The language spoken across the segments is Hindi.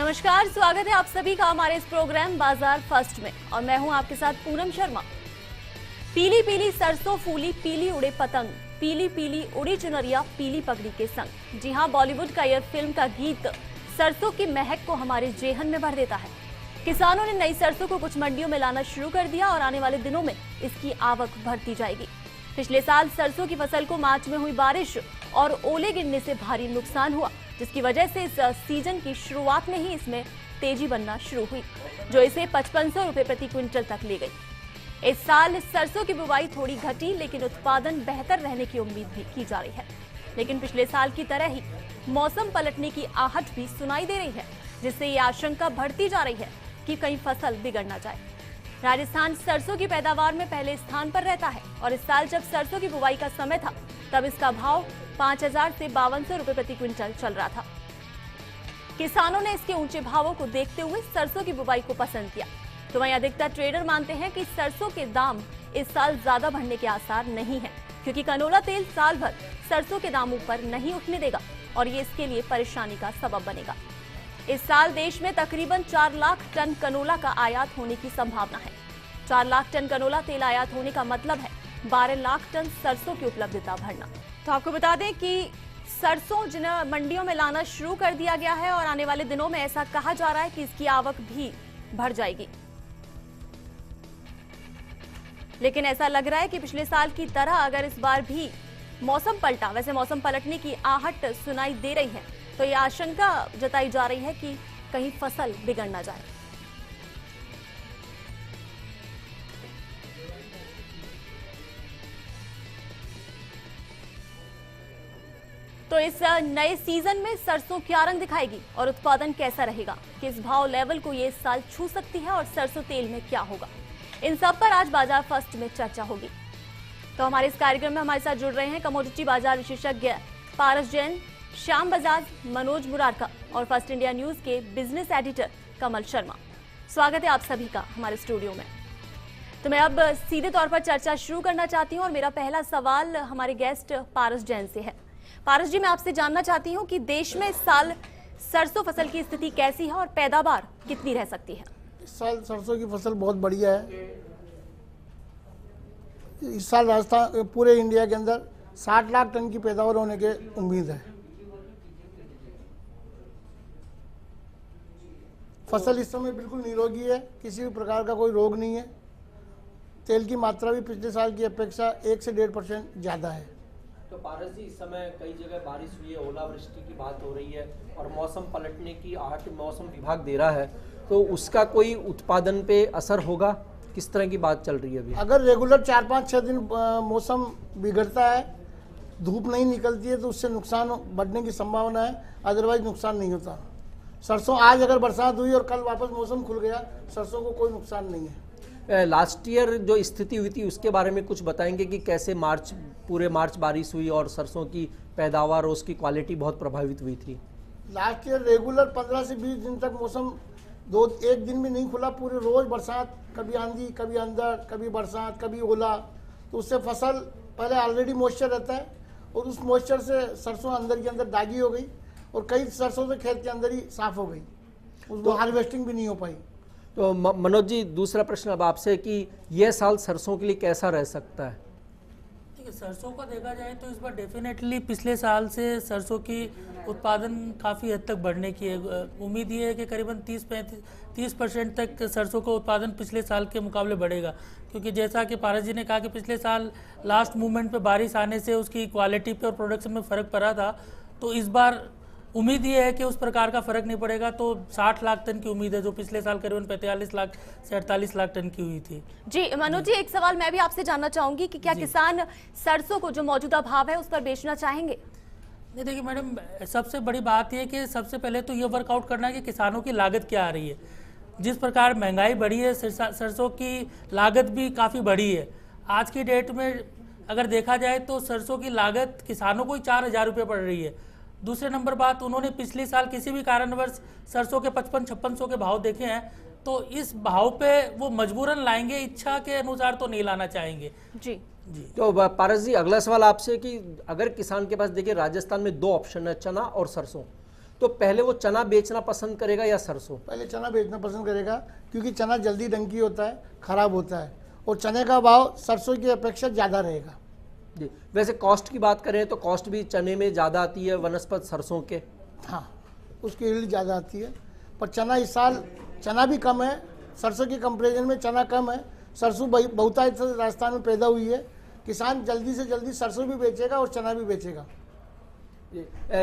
नमस्कार, स्वागत है आप सभी का हमारे इस प्रोग्राम बाजार फर्स्ट में और मैं हूं आपके साथ पूनम शर्मा। पीली पीली सरसों फूली, पीली उड़े पतंग, पीली पीली उड़ी चुनरिया, पीली पगड़ी के संग। जी हां, बॉलीवुड का यह फिल्म का गीत सरसों की महक को हमारे जेहन में भर देता है। किसानों ने नई सरसों को कुछ मंडियों में लाना शुरू कर दिया और आने वाले दिनों में इसकी आवक बढ़ती जाएगी। पिछले साल सरसों की फसल को मार्च में हुई बारिश और ओले गिरने से भारी नुकसान हुआ, जिसकी वजह से इस सीजन की शुरुआत में ही इसमें तेजी बनना शुरू हुई, जो इसे 5500 रुपए प्रति क्विंटल तक ले गई। इस साल सरसों की बुवाई थोड़ी घटी, लेकिन उत्पादन बेहतर रहने की उम्मीद भी की जा रही है। लेकिन पिछले साल की तरह ही मौसम पलटने की आहट भी सुनाई दे रही है, जिससे ये आशंका बढ़ती जा रही है कि कहीं फसल बिगड़ ना जाए। राजस्थान सरसों की पैदावार में पहले स्थान पर रहता है और इस साल जब सरसों की बुवाई का समय था, तब इसका भाव 5000 से 5200 रुपए प्रति क्विंटल चल रहा था। किसानों ने इसके ऊंचे भावों को देखते हुए सरसों की बुवाई को पसंद किया, तो वहीं अधिकतर ट्रेडर मानते हैं कि सरसों के दाम इस साल ज्यादा बढ़ने के आसार नहीं है, क्योंकि कनोला तेल साल भर सरसों के दामों पर नहीं उठने देगा और ये इसके लिए परेशानी का सबब बनेगा। इस साल देश में तकरीबन 4 लाख टन कनोला का आयात होने की संभावना है। 4 लाख टन कनोला तेल आयात होने का मतलब है 12 लाख टन सरसों की उपलब्धता बढ़ना। तो आपको बता दें कि सरसों जिन्हें मंडियों में लाना शुरू कर दिया गया है और आने वाले दिनों में ऐसा कहा जा रहा है कि इसकी आवक भी बढ़ जाएगी। लेकिन ऐसा लग रहा है कि पिछले साल की तरह अगर इस बार भी मौसम पलटा, वैसे मौसम पलटने की आहट सुनाई दे रही है, तो ये आशंका जताई जा रही है कि कहीं फसल बिगड़ ना जाए। तो इस नए सीजन में सरसों क्या रंग दिखाएगी और उत्पादन कैसा रहेगा, किस भाव लेवल को ये इस साल छू सकती है और सरसों तेल में क्या होगा, इन सब पर आज बाजार फर्स्ट में चर्चा होगी। तो हमारे इस कार्यक्रम में हमारे साथ जुड़ रहे हैं कमोडिटी बाजार विशेषज्ञ पारस जैन, श्याम बजाज, मनोज मुरारका और फर्स्ट इंडिया न्यूज के बिजनेस एडिटर कमल शर्मा। स्वागत है आप सभी का हमारे स्टूडियो में। तो मैं अब सीधे तौर पर चर्चा शुरू करना चाहती हूं और मेरा पहला सवाल हमारे गेस्ट पारस जैन से है। पारस जी, मैं आपसे जानना चाहती हूं कि देश में इस साल सरसों फसल की स्थिति कैसी है और पैदावार कितनी रह सकती है? इस साल सरसों की फसल बहुत बढ़िया है। इस साल राजस्थान पूरे इंडिया के अंदर 60 लाख टन की पैदावार होने की उम्मीद है। फसल इस समय बिल्कुल निरोगी है, किसी भी प्रकार का कोई रोग नहीं है। तेल की मात्रा भी पिछले साल की अपेक्षा 1 से 1.5% ज़्यादा है। तो पारस जी, इस समय कई जगह बारिश हुई है, ओलावृष्टि की बात हो रही है और मौसम पलटने की आहट मौसम विभाग दे रहा है, तो उसका कोई उत्पादन पे असर होगा? किस तरह की बात चल रही है अभी? अगर रेगुलर 4-5-6 दिन मौसम बिगड़ता है, धूप नहीं निकलती है, तो उससे नुकसान बढ़ने की संभावना है, अदरवाइज नुकसान नहीं होता। सरसों आज अगर बरसात हुई और कल वापस मौसम खुल गया, सरसों को कोई नुकसान नहीं है। लास्ट ईयर जो स्थिति हुई थी उसके बारे में कुछ बताएंगे कि कैसे पूरे मार्च बारिश हुई और सरसों की पैदावार और उसकी क्वालिटी बहुत प्रभावित हुई थी? लास्ट ईयर रेगुलर 15 से 20 दिन तक मौसम एक दिन भी नहीं खुला, पूरे रोज बरसात, कभी आंधी, कभी अंधड़, कभी बरसात, कभी ओला। तो उससे फसल पहले ऑलरेडी मॉइस्चर रहता है और उस मॉइस्चर से सरसों अंदर के अंदर दागी हो गई और कई सरसों से खेत के अंदर ही साफ हो गई, उसको हार्वेस्टिंग भी नहीं हो पाई। तो मनोज जी, दूसरा प्रश्न अब आपसे कि यह साल सरसों के लिए कैसा रह सकता है? सरसों को देखा जाए तो इस बार डेफिनेटली पिछले साल से सरसों की उत्पादन काफ़ी हद तक बढ़ने की है। उम्मीद ये है कि करीबन 30% तक सरसों का उत्पादन पिछले साल के मुकाबले बढ़ेगा, क्योंकि जैसा कि पारस जी ने कहा कि पिछले साल लास्ट मोमेंट पे बारिश आने से उसकी क्वालिटी पे और प्रोडक्शन में फ़र्क पड़ा था। तो इस बार उम्मीद ये है कि उस प्रकार का फर्क नहीं पड़ेगा। तो 60 लाख टन की उम्मीद है, जो पिछले साल करीबन 45 लाख से 48 लाख टन की हुई थी। जी मनोज जी, एक सवाल मैं भी आपसे जानना चाहूंगी कि क्या किसान सरसों को जो मौजूदा भाव है उस पर बेचना चाहेंगे? नहीं, देखिए मैडम, सबसे बड़ी बात यह कि सबसे पहले तो ये वर्कआउट करना है कि किसानों की लागत क्या आ रही है। जिस प्रकार महंगाई बढ़ी है, सरसों की लागत भी काफ़ी बढ़ी है। आज की डेट में अगर देखा जाए तो सरसों की लागत किसानों को ही 4000 रुपये पड़ रही है। दूसरे नंबर बात, उन्होंने पिछले साल किसी भी कारणवश सरसों के 55-5600 के भाव देखे हैं, तो इस भाव पे वो मजबूरन लाएंगे, इच्छा के अनुसार तो नहीं लाना चाहेंगे। जी जी। तो पारस जी, अगला सवाल आपसे कि अगर किसान के पास देखिए राजस्थान में 2 ऑप्शन है, चना और सरसों, तो पहले वो चना बेचना पसंद करेगा या सरसों? पहले चना बेचना पसंद करेगा, क्योंकि चना जल्दी डंकी होता है, खराब होता है, और चने का भाव सरसों की अपेक्षा ज़्यादा रहेगा। जी, वैसे कॉस्ट की बात करें तो कॉस्ट भी चने में ज़्यादा आती है वनस्पत सरसों के। हाँ, उसकी यील्ड ज़्यादा आती है, पर चना इस साल चना भी कम है, सरसों के कंपेरिजन में चना कम है। सरसों बहुतायत से राजस्थान में पैदा हुई है, किसान जल्दी से जल्दी सरसों भी बेचेगा और चना भी बेचेगा।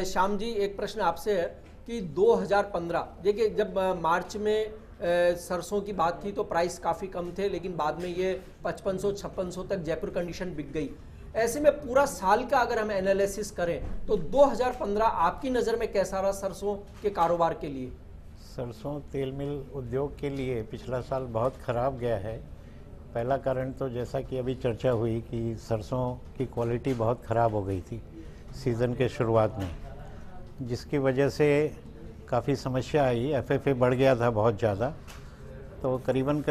श्याम जी, एक प्रश्न आपसे है कि 2015 देखिए, जब मार्च में सरसों की बात थी तो प्राइस काफ़ी कम थे, लेकिन बाद में ये 5500-5600 तक जयपुर कंडीशन बिक गई। ऐसे में पूरा साल का अगर हम एनालिसिस करें तो 2015 आपकी नज़र में कैसा रहा सरसों के कारोबार के लिए? सरसों तेल मिल उद्योग के लिए पिछला साल बहुत ख़राब गया है। पहला कारण तो जैसा कि अभी चर्चा हुई कि सरसों की क्वालिटी बहुत ख़राब हो गई थी सीज़न के शुरुआत में, जिसकी वजह से काफ़ी समस्या आई। एफएफए बढ़ गया था बहुत ज़्यादा, तो करीबन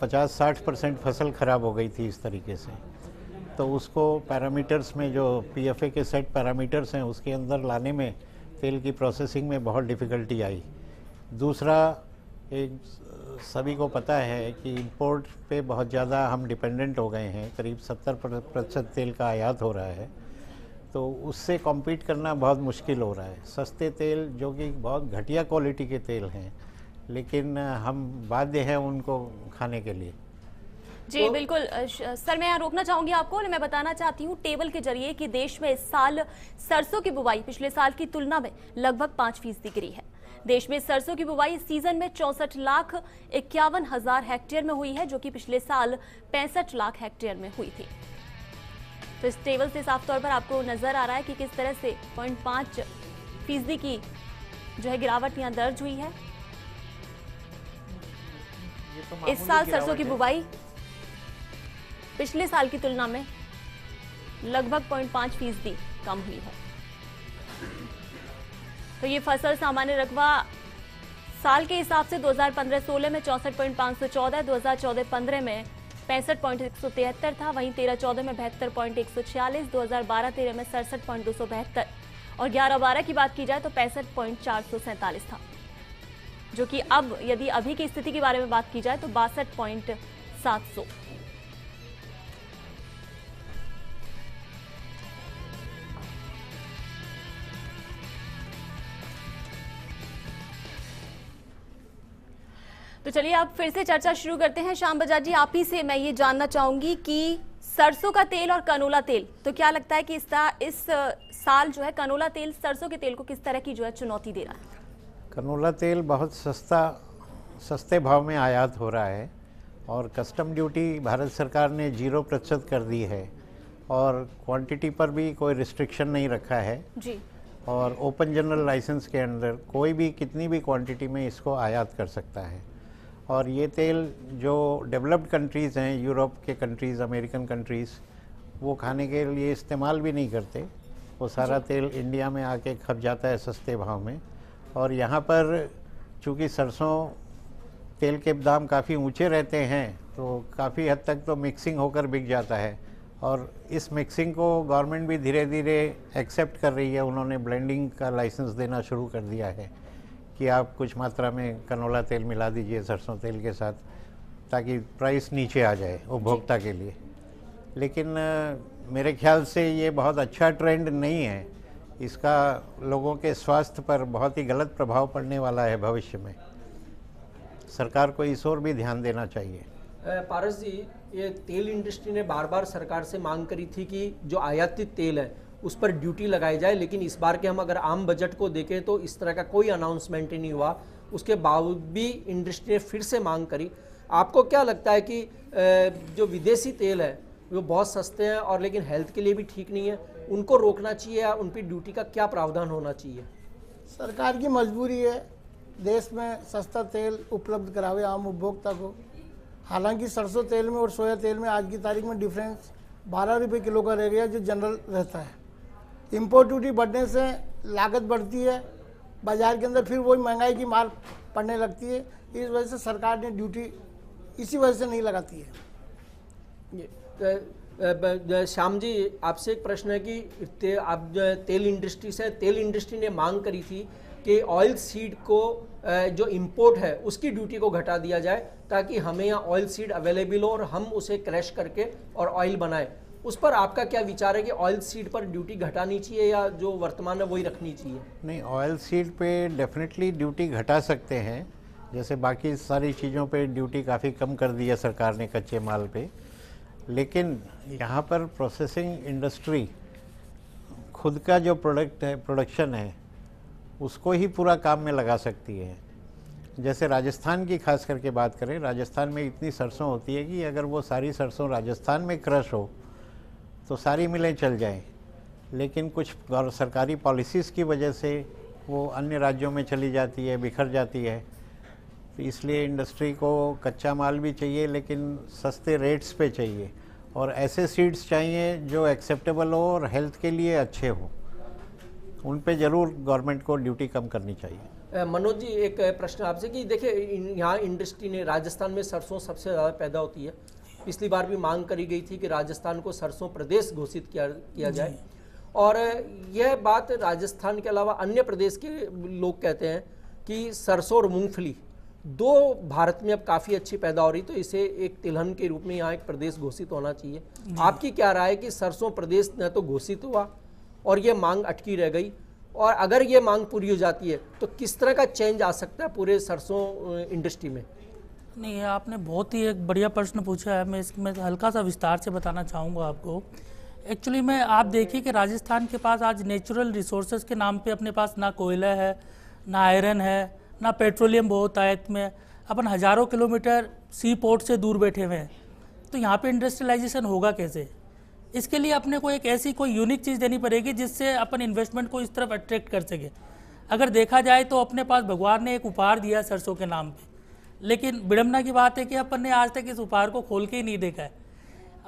50-60% फसल ख़राब हो गई थी इस तरीके से। तो उसको पैरामीटर्स में जो पीएफए के सेट पैरामीटर्स हैं उसके अंदर लाने में तेल की प्रोसेसिंग में बहुत डिफ़िकल्टी आई। दूसरा, एक सभी को पता है कि इंपोर्ट पे बहुत ज़्यादा हम डिपेंडेंट हो गए हैं, करीब 70% तेल का आयात हो रहा है, तो उससे कॉम्पीट करना बहुत मुश्किल हो रहा है। सस्ते तेल जो कि बहुत घटिया क्वालिटी के तेल हैं, लेकिन हम बाध्य हैं उनको खाने के लिए। जी बिल्कुल सर, मैं यहाँ रोकना चाहूंगी आपको और मैं बताना चाहती हूँ टेबल के जरिए कि देश में इस साल सरसों की बुवाई पिछले साल की तुलना में लगभग 5% गिरी है। देश में सरसों की बुवाई सीजन में 64,51,000 हेक्टेयर में हुई है, जो कि पिछले साल 65 लाख हेक्टेयर में हुई थी। तो इस टेबल से साफ तौर पर आपको नजर आ रहा है कि किस तरह से 0.5% की जो है गिरावट यहाँ दर्ज हुई है। इस साल सरसों की बुवाई पिछले साल की तुलना में लगभग 0.5% कम हुई है। तो ये फसल सामान्य रकबा साल के हिसाब से 2015-16 में 64.514, 2014-15 में 65.173 था, वहीं 13-14 में 72.146, 2012-13 में 67.272 और 11-12 की बात की जाए तो 65.447 था, जो कि अब यदि अभी की स्थिति के बारे में बात की जाए तो 62.700। तो चलिए अब फिर से चर्चा शुरू करते हैं। श्याम बजाज जी, आप ही से मैं ये जानना चाहूंगी कि सरसों का तेल और कनोला तेल, तो क्या लगता है कि इस साल जो है कनोला तेल सरसों के तेल को किस तरह की जो है चुनौती दे रहा है? कनोला तेल बहुत सस्ते भाव में आयात हो रहा है और कस्टम ड्यूटी भारत सरकार ने 0% कर दी है और क्वांटिटी पर भी कोई रिस्ट्रिक्शन नहीं रखा है जी। और ओपन जनरल लाइसेंस के अंदर कोई भी कितनी भी क्वांटिटी में इसको आयात कर सकता है। और ये तेल जो डेवलप्ड कंट्रीज़ हैं, यूरोप के कंट्रीज़, अमेरिकन कंट्रीज़, वो खाने के लिए इस्तेमाल भी नहीं करते। वो सारा तेल इंडिया में आके खप जाता है सस्ते भाव में। और यहाँ पर चूँकि सरसों तेल के दाम काफ़ी ऊंचे रहते हैं तो काफ़ी हद तक तो मिक्सिंग होकर बिक जाता है और इस मिक्सिंग को गवर्नमेंट भी धीरे धीरे एक्सेप्ट कर रही है। उन्होंने ब्लेंडिंग का लाइसेंस देना शुरू कर दिया है कि आप कुछ मात्रा में कनोला तेल मिला दीजिए सरसों तेल के साथ ताकि प्राइस नीचे आ जाए उपभोक्ता के लिए। लेकिन मेरे ख्याल से ये बहुत अच्छा ट्रेंड नहीं है। इसका लोगों के स्वास्थ्य पर बहुत ही गलत प्रभाव पड़ने वाला है भविष्य में। सरकार को इस ओर भी ध्यान देना चाहिए। पारस जी, ये तेल इंडस्ट्री ने बार बार सरकार से मांग करी थी कि जो आयातित तेल है उस पर ड्यूटी लगाई जाए, लेकिन इस बार के हम अगर आम बजट को देखें तो इस तरह का कोई अनाउंसमेंट ही नहीं हुआ। उसके बावजूद भी इंडस्ट्री ने फिर से मांग करी। आपको क्या लगता है कि जो विदेशी तेल है वो बहुत सस्ते हैं और लेकिन हेल्थ के लिए भी ठीक नहीं है, उनको रोकना चाहिए या उन पर ड्यूटी का क्या प्रावधान होना चाहिए? सरकार की मजबूरी है देश में सस्ता तेल उपलब्ध करावे आम उपभोक्ता को। हालांकि सरसों तेल में और सोया तेल में आज की तारीख में डिफरेंस 12 रुपये किलो का रह गया जो जनरल रहता है। इम्पोर्ट ड्यूटी बढ़ने से लागत बढ़ती है, बाजार के अंदर फिर वही महंगाई की मार पड़ने लगती है। इस वजह से सरकार ने ड्यूटी इसी वजह से नहीं लगाती है। श्याम जी, आपसे एक प्रश्न है कि आप तेल इंडस्ट्री से तेल इंडस्ट्री ने मांग करी थी कि ऑयल सीड को जो इंपोर्ट है उसकी ड्यूटी को घटा दिया जाए, ताकि हमें यहाँ ऑयल सीड अवेलेबल हो और हम उसे क्रैश करके और ऑयल बनाएं। उस पर आपका क्या विचार है कि ऑयल सीड पर ड्यूटी घटानी चाहिए या जो वर्तमान है वही रखनी चाहिए? नहीं, ऑयल सीड पे डेफिनेटली ड्यूटी घटा सकते हैं, जैसे बाकी सारी चीज़ों पे ड्यूटी काफ़ी कम कर दी है सरकार ने कच्चे माल पे। लेकिन यहाँ पर प्रोसेसिंग इंडस्ट्री खुद का जो प्रोडक्ट है, प्रोडक्शन है, उसको ही पूरा काम में लगा सकती है। जैसे राजस्थान की खास करके बात करें, राजस्थान में इतनी सरसों होती है कि अगर वो सारी सरसों राजस्थान में क्रश हो तो सारी मिलें चल जाएं, लेकिन कुछ सरकारी पॉलिसीज़ की वजह से वो अन्य राज्यों में चली जाती है, बिखर जाती है। तो इसलिए इंडस्ट्री को कच्चा माल भी चाहिए, लेकिन सस्ते रेट्स पे चाहिए, और ऐसे सीड्स चाहिए जो एक्सेप्टेबल हो और हेल्थ के लिए अच्छे हो। उन पे ज़रूर गवर्नमेंट को ड्यूटी कम करनी चाहिए। मनोज जी, एक प्रश्न आपसे कि देखिए यहाँ इंडस्ट्री ने, राजस्थान में सरसों सबसे ज़्यादा पैदा होती है। पिछली बार भी मांग करी गई थी कि राजस्थान को सरसों प्रदेश घोषित किया जाए, और यह बात राजस्थान के अलावा अन्य प्रदेश के लोग कहते हैं कि सरसों और मूंगफली दो भारत में अब काफ़ी अच्छी पैदा हो रही, तो इसे एक तिलहन के रूप में यहाँ एक प्रदेश घोषित होना चाहिए। आपकी क्या राय है कि सरसों प्रदेश न तो घोषित हुआ और ये मांग अटकी रह गई, और अगर ये मांग पूरी हो जाती है तो किस तरह का चेंज आ सकता है पूरे सरसों इंडस्ट्री में? नहीं, आपने बहुत ही एक बढ़िया प्रश्न पूछा है। मैं इसमें हल्का सा विस्तार से बताना चाहूँगा आपको। एक्चुअली में आप देखिए कि राजस्थान के पास आज नेचुरल रिसोर्सेज के नाम पे अपने पास ना कोयला है, ना आयरन है, ना पेट्रोलियम बहुत आयत में। अपन हज़ारों किलोमीटर सी पोर्ट से दूर बैठे हुए हैं, तो यहाँ पे इंडस्ट्रियलाइजेशन होगा कैसे? इसके लिए अपने को एक ऐसी कोई यूनिक चीज़ देनी पड़ेगी जिससे अपन इन्वेस्टमेंट को इस तरफ अट्रैक्ट कर सके। अगर देखा जाए तो अपने पास भगवान ने एक उपहार दिया सरसों के नाम पे, लेकिन विडम्बना की बात है कि अपन ने आज तक इस उपहार को खोल के ही नहीं देखा है।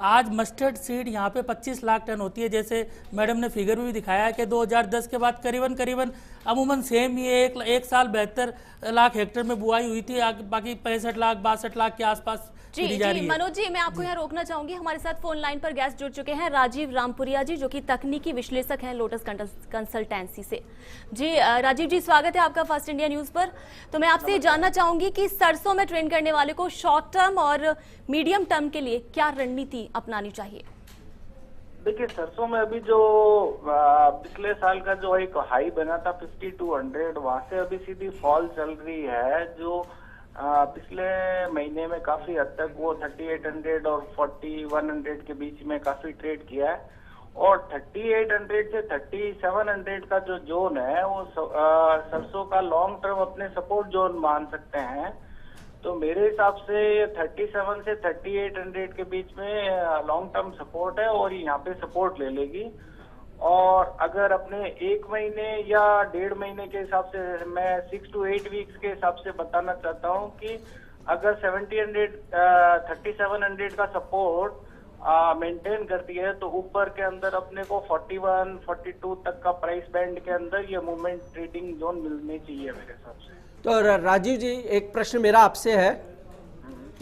आज मस्टर्ड सीड यहाँ पे 25 लाख टन होती है, जैसे मैडम ने फिगर में भी दिखाया है कि 2010 के बाद करीबन अमूमन सेम ही एक साल 72 लाख हेक्टेयर में बुआई हुई थी, बाकी 65 लाख 62 लाख के आसपास जी जा रही है। मनोज जी, मैं आपको यहाँ रोकना चाहूंगी। हमारे साथ फोन लाइन पर गेस्ट जुड़ चुके हैं राजीव रामपुरिया जी, जो कि तकनीकी विश्लेषक हैं लोटस कंसल्टेंसी से। जी राजीव जी, स्वागत है आपका फर्स्ट इंडिया न्यूज पर। तो मैं आपसे जानना चाहूंगी कि सरसों में ट्रेड करने वाले को शॉर्ट टर्म और मीडियम टर्म के लिए क्या रणनीति अपनानी चाहिए? देखिए, सरसों में अभी जो पिछले साल का जो एक हाई बना था 5200, वहां से अभी सीधी फॉल चल रही है, जो पिछले महीने में काफी हद तक वो 3800 और 4100 के बीच में काफी ट्रेड किया है, और 3800 से 3700 का जो जोन है वो सरसों का लॉन्ग टर्म अपने सपोर्ट जोन मान सकते हैं। तो मेरे हिसाब से 37 से 3800 के बीच में लॉन्ग टर्म सपोर्ट है, और यहाँ पे सपोर्ट ले लेगी। और अगर अपने 1 महीने या 1.5 महीने के हिसाब से, मैं 6 to 8 वीक्स के हिसाब से बताना चाहता हूँ कि अगर 3700 का सपोर्ट मेंटेन करती है तो ऊपर के अंदर अपने को 41, 42 तक का प्राइस बैंड के अंदर ये मूवमेंट ट्रेडिंग जोन मिलनी चाहिए मेरे हिसाब से। तो राजीव जी, एक प्रश्न मेरा आपसे है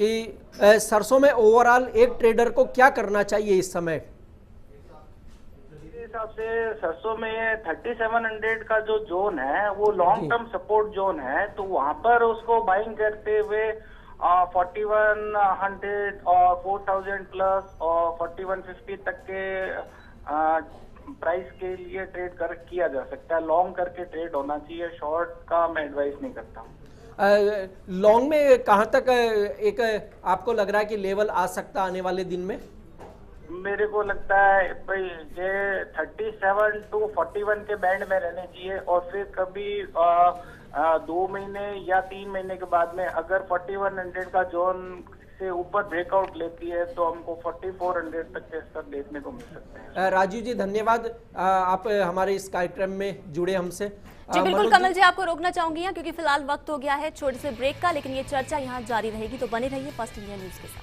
कि सरसों में ओवरऑल एक ट्रेडर को क्या करना चाहिए इस समय? हिसाब से सरसों में 3700 का जो जोन है वो लॉन्ग टर्म सपोर्ट जोन है, तो वहां पर उसको बाइंग करते हुए 4100 और 4000 प्लस और 4150 तक के प्राइस के लिए ट्रेड किया जा सकता है। लॉन्ग करके ट्रेड होना चाहिए, शॉर्ट का मैं एडवाइस नहीं करता हूँ। लॉन्ग में कहाँ तक एक आपको लग रहा है कि लेवल आ सकता है आने वाले दिन में? मेरे को लगता है भाई ये 37 to 41 के बैंड में रहने चाहिए, और फिर कभी 2 महीने या 3 महीने के बाद में अगर 4100 का जोन से ऊपर ब्रेकआउट लेती है तो हमको 4400 तक के स्तर देखने को मिल सकते हैं। राजीव जी धन्यवाद, आप हमारे इस कार्यक्रम में जुड़े हमसे। जी बिल्कुल कमल जी, आपको रोकना चाहूंगी यहाँ, क्योंकि फिलहाल वक्त हो गया है छोटे से ब्रेक का, लेकिन ये चर्चा यहाँ जारी रहेगी, तो बने रहिए फर्स्ट इंडिया न्यूज के साथ।